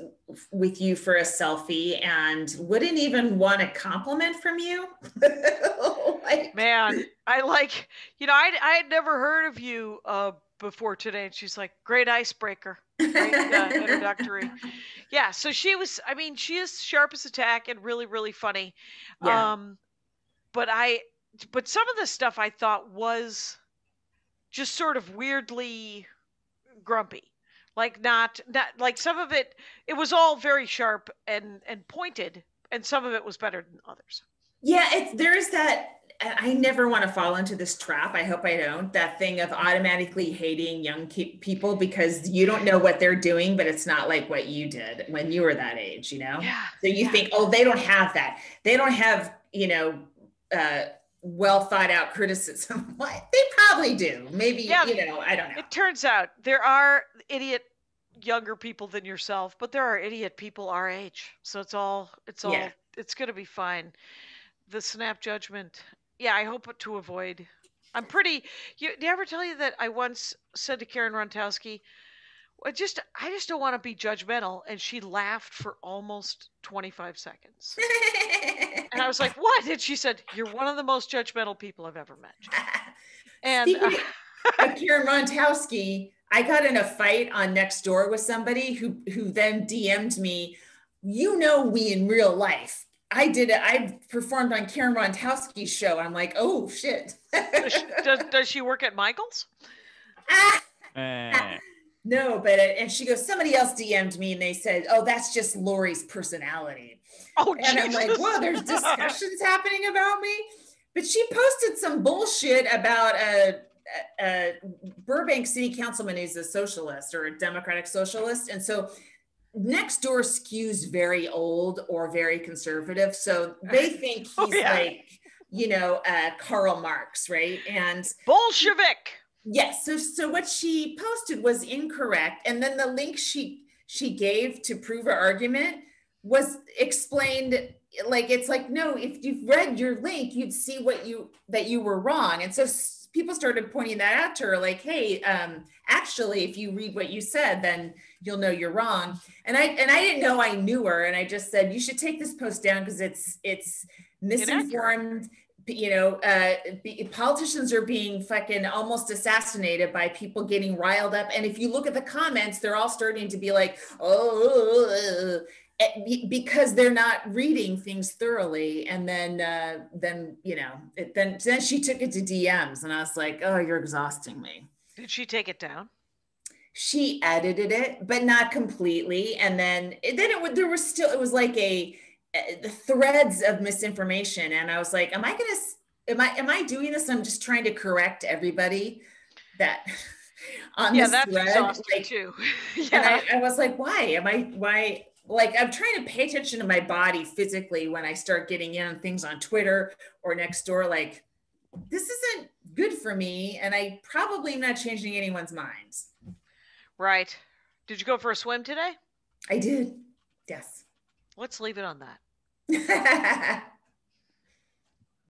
with you for a selfie and wouldn't even want a compliment from you. Man, I had never heard of you before today. And she's like, great icebreaker, great introductory. Yeah. So she is sharp as a tack and really, really funny. Yeah. But some of the stuff I thought was just sort of weirdly grumpy. Like not like some of it was all very sharp and pointed, and some of it was better than others. Yeah, there is that. I never want to fall into this trap. I hope I don't. That thing of automatically hating young people because you don't know what they're doing, but it's not like what you did when you were that age, you know? Yeah. So you think, oh, they don't have that. They don't have, well thought out criticism. What? They probably do. Maybe, I don't know. It turns out there are idiot younger people than yourself, but there are idiot people our age. So it's going to be fine. The snap judgment. Yeah, I hope to avoid. Did I ever tell you that I once said to Karen Rontowski, I just don't want to be judgmental. And she laughed for almost 25 seconds. And I was like, what? And she said, you're one of the most judgmental people I've ever met. And Speaking of Karen Rontowski, I got in a fight on Nextdoor with somebody who then DM'd me, you know me in real life. I performed on Karen Rontowski's show. I'm like, oh shit. Does she work at Michael's? No, but and she goes, somebody else DM'd me and they said, oh, that's just Laurie's personality. Oh, and I'm like, whoa, there's discussions happening about me. But she posted some bullshit about a Burbank city councilman who's a socialist or a democratic socialist. And so Nextdoor skews very old or very conservative. So they think he's like, you know, Karl Marx, right? And Bolshevik. Yes. So what she posted was incorrect. And then the link she gave to prove her argument was explained like, it's like, no, if you've read your link, you'd see that you were wrong. And so people started pointing that out to her, like, hey, actually, if you read what you said, then you'll know you're wrong. And I didn't know I knew her. And I just said, you should take this post down because it's misinformed. You know, politicians are being fucking almost assassinated by people getting riled up. And if you look at the comments, they're all starting to be like, oh, because they're not reading things thoroughly. And then you know, then she took it to DMs, and I was like, oh, you're exhausting me. Did she take it down? She edited it, but not completely. And then there was still, it was like the threads of misinformation. And I was like, am I doing this? I'm just trying to correct everybody that on this that's thread. Exhausting like, too. And I was like, why? Like, I'm trying to pay attention to my body physically when I start getting in on things on Twitter or Nextdoor. Like, this isn't good for me. And I probably am not changing anyone's minds. Right. Did you go for a swim today? I did. Yes. Let's leave it on that.